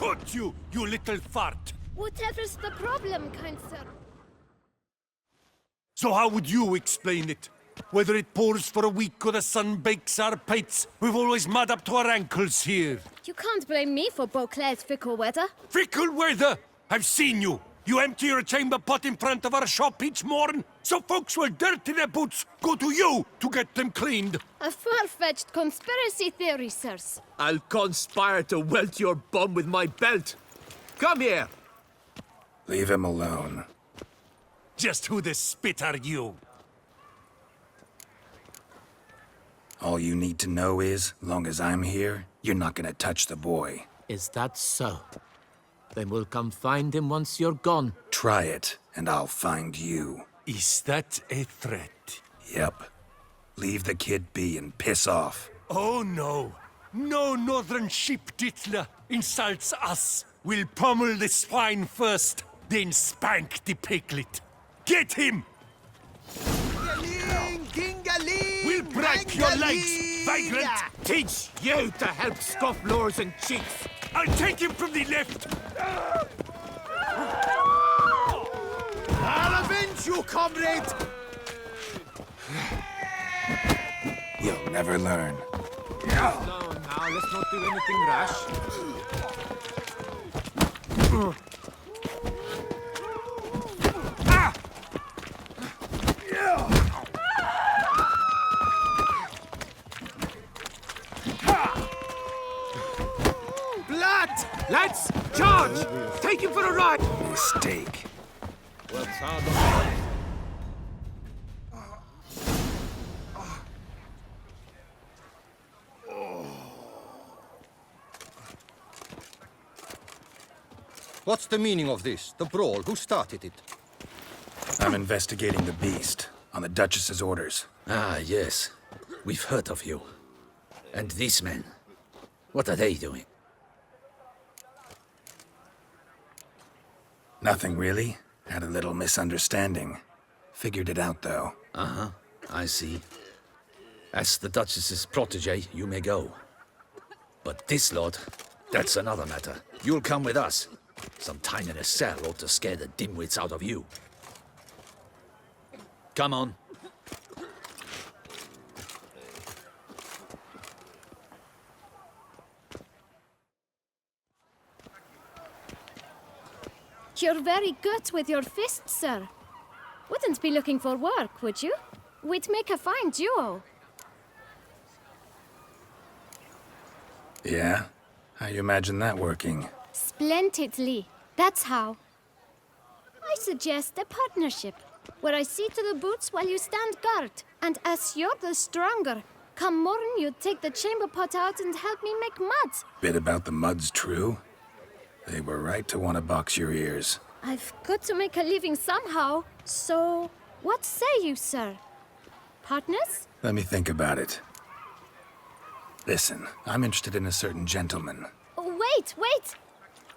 Caught you, you little fart! Whatever's the problem, kind sir? So how would you explain it? Whether it pours for a week or the sun bakes our pates, we've always mud up to our ankles here. You can't blame me for Beauclair's fickle weather. Fickle weather! I've seen you! You empty your chamber pot in front of our shop each morn, so folks will dirty their boots go to you to get them cleaned. A far-fetched conspiracy theory, sirs. I'll conspire to welt your bum with my belt. Come here. Leave him alone. Just who the spit are you? All you need to know is, long as I'm here, you're not gonna touch the boy. Is that so? Then we'll come find him once you're gone. Try it, and I'll find you. Is that a threat? Yep. Leave the kid be and piss off. Oh no. No northern sheep dittler insults us. We'll pummel the swine first, then spank the piglet. Get him! Dingaling! We'll break your legs, vagrant! Teach you to help scofflaws and cheats. I'll take him from the left! I'll avenge you, comrade! You'll never learn. Slow now, let's not do anything rash. Blood! Lads, charge! Take him for a ride! Mistake. What's hard on What's the meaning of this? The brawl? Who started it? I'm investigating the beast, on the Duchess's orders. Ah, yes. We've heard of you. And these men, what are they doing? Nothing really. Had a little misunderstanding. Figured it out, though. Uh-huh, I see. As the Duchess's protege, you may go. But this lot, that's another matter. You'll come with us. Some time in a cell ought to scare the dimwits out of you. Come on. You're very good with your fists, sir. Wouldn't be looking for work, would you? We'd make a fine duo. Yeah? How you imagine that working? Splendidly. That's how. I suggest a partnership, where I see to the boots while you stand guard. And as you're the stronger, come morn you take the chamber pot out and help me make mud. Bit about the mud's true? They were right to want to box your ears. I've got to make a living somehow, so what say you, sir? Partners? Let me think about it. Listen, I'm interested in a certain gentleman. Oh, wait!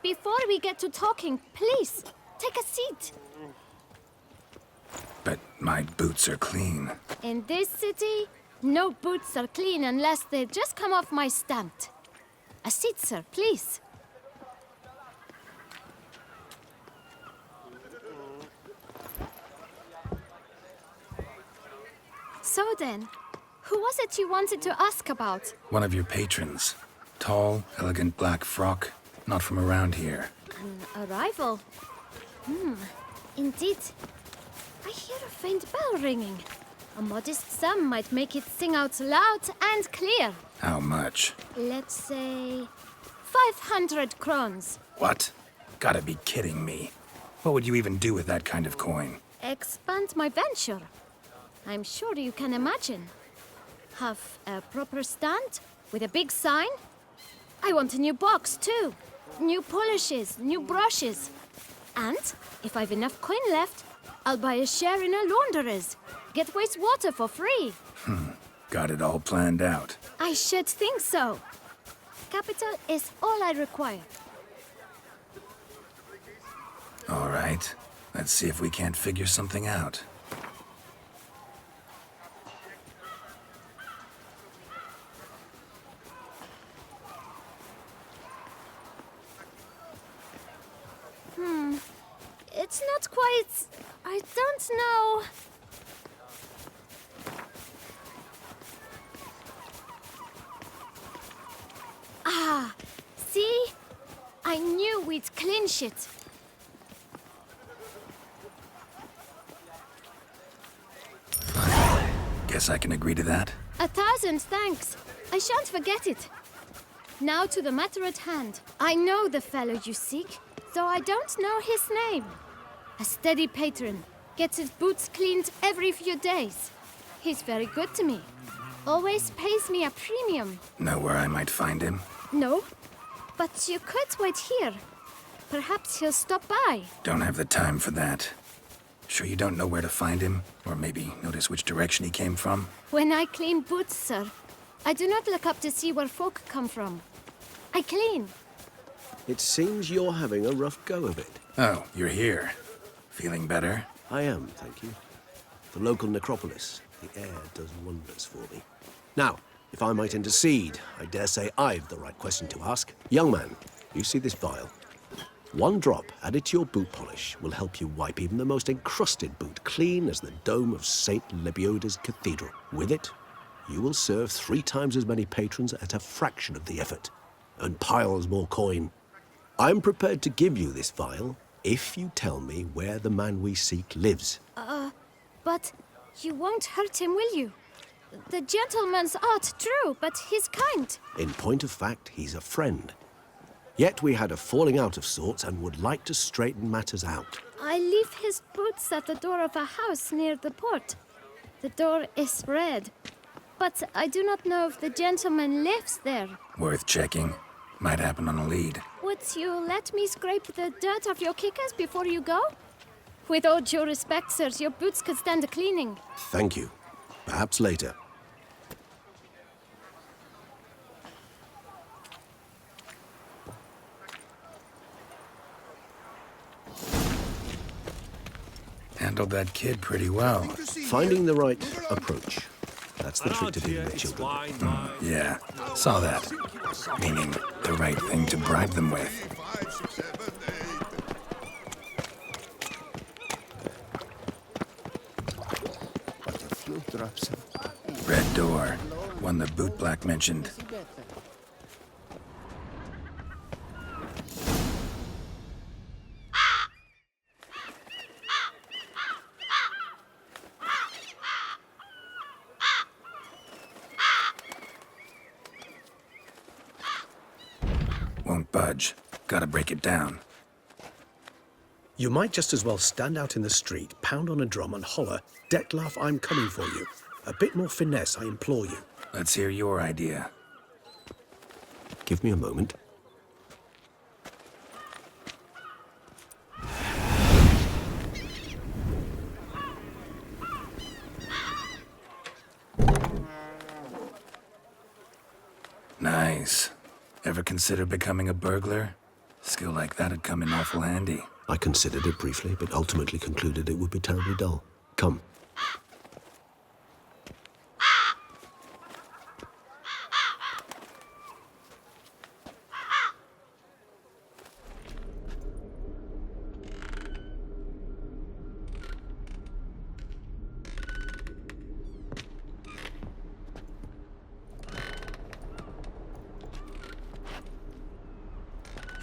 Before we get to talking, please, take a seat. But my boots are clean. In this city, no boots are clean unless they just come off my stamp. A seat, sir, please. So then, who was it you wanted to ask about? One of your patrons. Tall, elegant black frock. Not from around here. An arrival? Indeed. I hear a faint bell ringing. A modest sum might make it sing out loud and clear. How much? Let's say 500 crowns. What? Gotta be kidding me. What would you even do with that kind of coin? Expand my venture. I'm sure you can imagine. Have a proper stand with a big sign. I want a new box too. New polishes, new brushes. And if I've enough coin left, I'll buy a share in a launderer's. Get wastewater for free. Got it all planned out. I should think so. Capital is all I require. All right. Let's see if we can't figure something out. I don't know. Ah, see? I knew we'd clinch it. Guess I can agree to that. 1,000 thanks. I shan't forget it. Now to the matter at hand. I know the fellow you seek, though I don't know his name. A steady patron. Gets his boots cleaned every few days. He's very good to me. Always pays me a premium. Know where I might find him? No? But you could wait here. Perhaps he'll stop by. Don't have the time for that. Sure you don't know where to find him? Or maybe notice which direction he came from? When I clean boots, sir, I do not look up to see where folk come from. I clean. It seems you're having a rough go of it. Oh, you're here. Feeling better? I am, thank you. The local necropolis. The air does wonders for me. Now, if I might intercede, I dare say I've the right question to ask. Young man, you see this vial? One drop added to your boot polish will help you wipe even the most encrusted boot clean as the dome of St. Lebioda's Cathedral. With it, you will serve 3 times as many patrons at a fraction of the effort, and piles more coin. I'm prepared to give you this vial if you tell me where the man we seek lives. But you won't hurt him, will you? The gentleman's art, true, but he's kind. In point of fact, he's a friend. Yet we had a falling out of sorts and would like to straighten matters out. I leave his boots at the door of a house near the port. The door is red, but I do not know if the gentleman lives there. Worth checking. Might happen on a lead. Would you let me scrape the dirt off your kickers before you go? With all due respect, sirs, your boots could stand a cleaning. Thank you. Perhaps later. Handled that kid pretty well. Finding the right approach. That's the trick to dealing with children. Yeah, saw that. Meaning the right thing to bribe them with. Red door. One the boot black mentioned. Won't budge. Gotta break it down. You might just as well stand out in the street, pound on a drum and holler, "Detlef, I'm coming for you." A bit more finesse, I implore you. Let's hear your idea. Give me a moment. Nice. Ever consider becoming a burglar? Skill like that'd come in awful handy. I considered it briefly, but ultimately concluded it would be terribly dull. Come.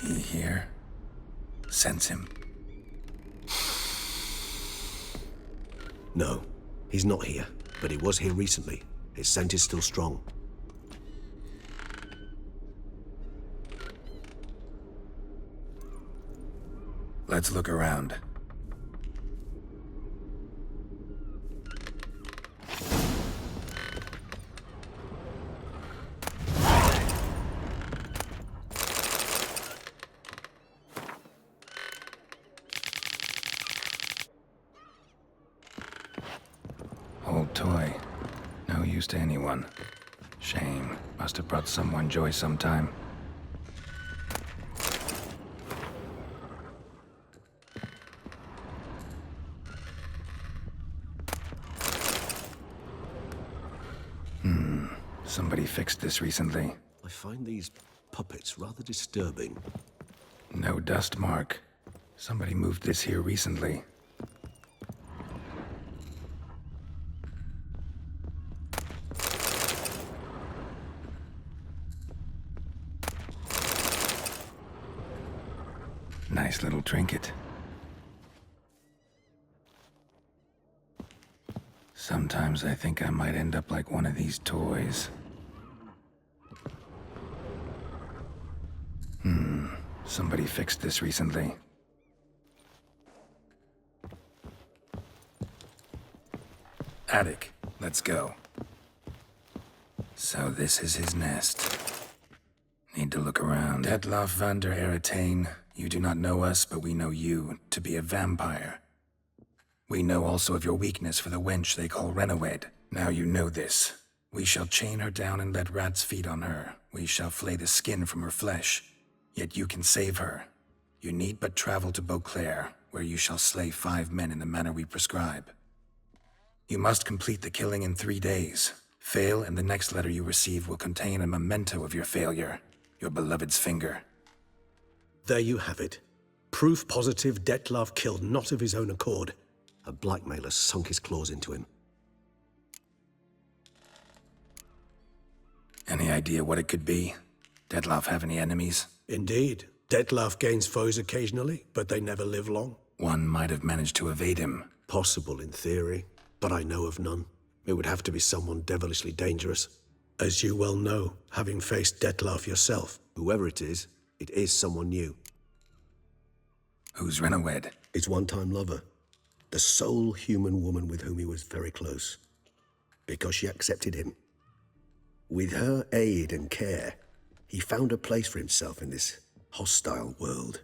He here? Sense him. No, he's not here, but he was here recently. His scent is still strong. Let's look around. Old toy. No use to anyone. Shame. Must have brought someone joy sometime. Somebody fixed this recently. I find these puppets rather disturbing. No dust mark. Somebody moved this here recently. Nice little trinket. Sometimes I think I might end up like one of these toys. Somebody fixed this recently. Attic, let's go. So this is his nest. Need to look around. Detlaff van der Eretain, you do not know us, but we know you to be a vampire. We know also of your weakness for the wench they call Renawed. Now you know this. We shall chain her down and let rats feed on her. We shall flay the skin from her flesh. Yet you can save her. You need but travel to Beauclair, where you shall slay 5 men in the manner we prescribe. You must complete the killing in 3 days. Fail, and the next letter you receive will contain a memento of your failure. Your beloved's finger. There you have it. Proof positive Detlaff killed not of his own accord. A blackmailer sunk his claws into him. Any idea what it could be? Detlaff have any enemies? Indeed. Detlaff gains foes occasionally, but they never live long. One might have managed to evade him. Possible in theory, but I know of none. It would have to be someone devilishly dangerous. As you well know, having faced Detlaff yourself. Whoever it is someone new. Who's Renawed? His one-time lover. The sole human woman with whom he was very close. Because she accepted him. With her aid and care, he found a place for himself in this hostile world.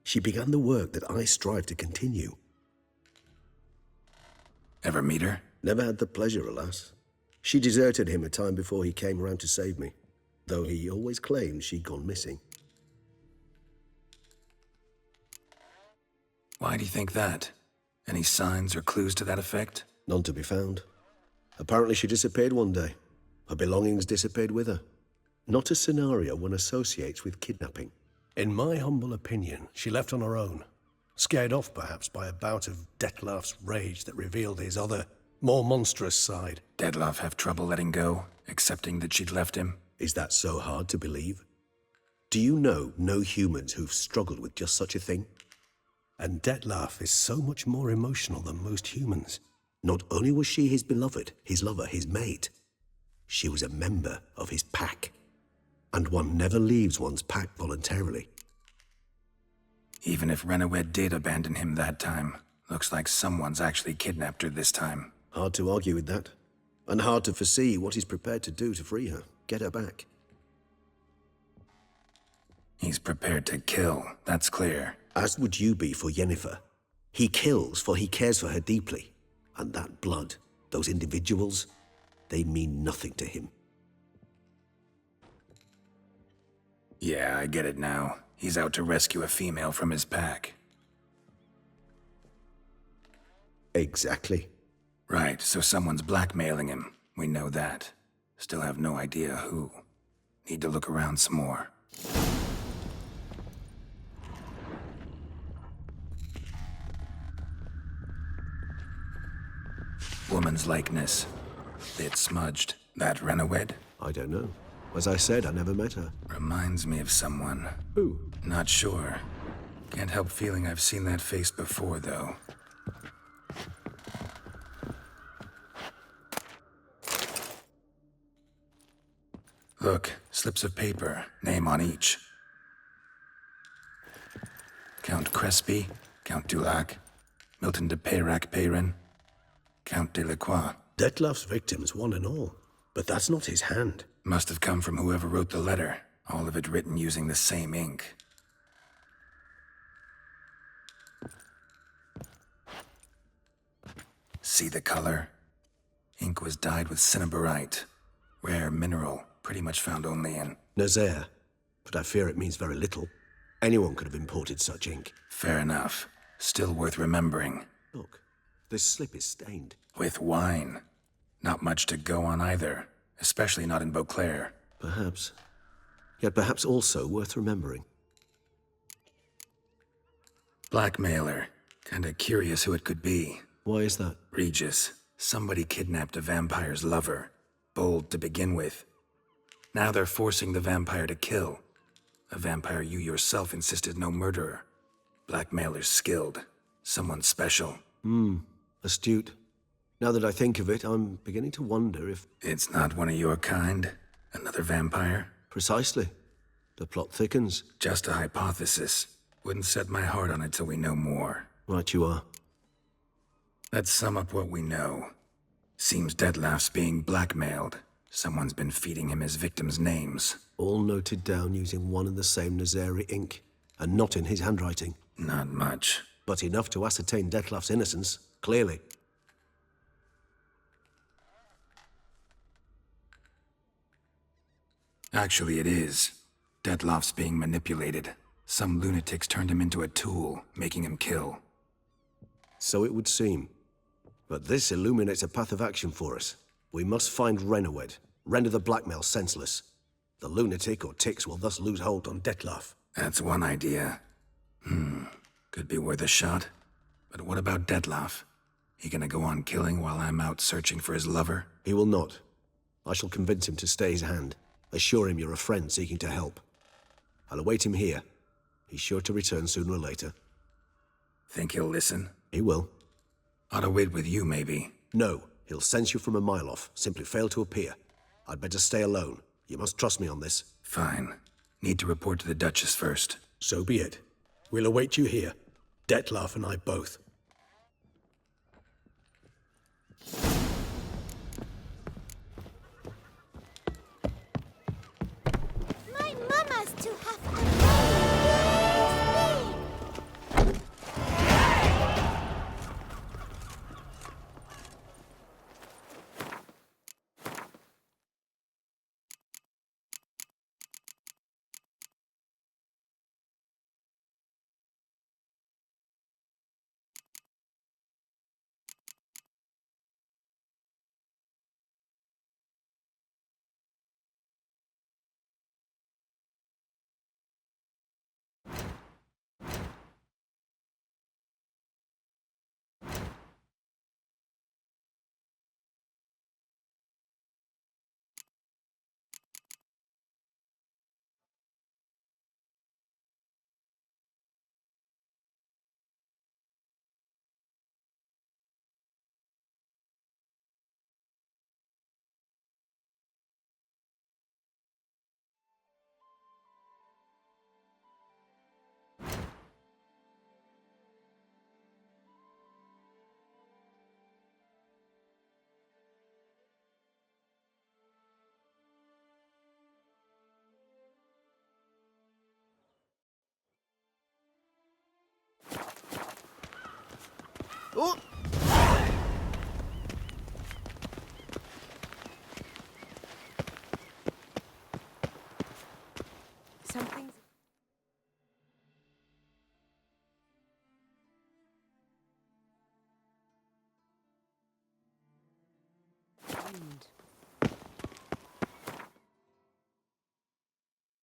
She began the work that I strive to continue. Ever meet her? Never had the pleasure, alas. She deserted him a time before he came around to save me, though he always claimed she'd gone missing. Why do you think that? Any signs or clues to that effect? None to be found. Apparently she disappeared one day. Her belongings disappeared with her. Not a scenario one associates with kidnapping. In my humble opinion, she left on her own. Scared off, perhaps, by a bout of Detlaff's rage that revealed his other, more monstrous side. Detlaff have trouble letting go, accepting that she'd left him? Is that so hard to believe? Do you know no humans who've struggled with just such a thing? And Detlaff is so much more emotional than most humans. Not only was she his beloved, his lover, his mate, she was a member of his pack. And one never leaves one's pack voluntarily. Even if Renawed did abandon him that time, looks like someone's actually kidnapped her this time. Hard to argue with that. And hard to foresee what he's prepared to do to free her, get her back. He's prepared to kill, that's clear. As would you be for Yennefer. He kills for he cares for her deeply. And that blood, those individuals, they mean nothing to him. Yeah, I get it now. He's out to rescue a female from his pack. Exactly. Right, so someone's blackmailing him. We know that. Still have no idea who. Need to look around some more. Woman's likeness. Bit smudged. That Renawed? I don't know. As I said, I never met her. Reminds me of someone. Who? Not sure. Can't help feeling I've seen that face before, though. Look, slips of paper, name on each. Count Crespi, Count Dulac, Milton de Peyrac-Peyrin, Count Delacroix. Detlaff's victims, one and all. But that's not his hand. Must have come from whoever wrote the letter, all of it written using the same ink. See the color? Ink was dyed with cinnabarite, rare mineral, pretty much found only in... Nazaire, but I fear it means very little. Anyone could have imported such ink. Fair enough. Still worth remembering. Look, this slip is stained. With wine. Not much to go on either, especially not in Beauclair. Perhaps. Yet perhaps also worth remembering. Blackmailer. Kinda curious who it could be. Why is that? Regis. Somebody kidnapped a vampire's lover. Bold to begin with. Now they're forcing the vampire to kill. A vampire you yourself insisted no murderer. Blackmailer's skilled. Someone special. Astute. Now that I think of it, I'm beginning to wonder if... It's not one of your kind? Another vampire? Precisely. The plot thickens. Just a hypothesis. Wouldn't set my heart on it till we know more. Right you are. Let's sum up what we know. Seems Detlef's being blackmailed. Someone's been feeding him his victims' names. All noted down using one and the same Nazari ink, and not in his handwriting. Not much. But enough to ascertain Detlef's innocence, clearly. Actually, it is. Detlef's being manipulated. Some lunatics turned him into a tool, making him kill. So it would seem. But this illuminates a path of action for us. We must find Renowed, render the blackmail senseless. The lunatic or ticks will thus lose hold on Detlef. That's one idea. Could be worth a shot. But what about Detlef? He gonna go on killing while I'm out searching for his lover? He will not. I shall convince him to stay his hand. Assure him you're a friend seeking to help. I'll await him here. He's sure to return sooner or later. Think he'll listen? He will. Ought to wait with you, maybe. No, he'll sense you from a mile off. Simply fail to appear. I'd better stay alone. You must trust me on this. Fine. Need to report to the Duchess first. So be it. We'll await you here. Detlef and I both. My mama's to have a Oh! Something's...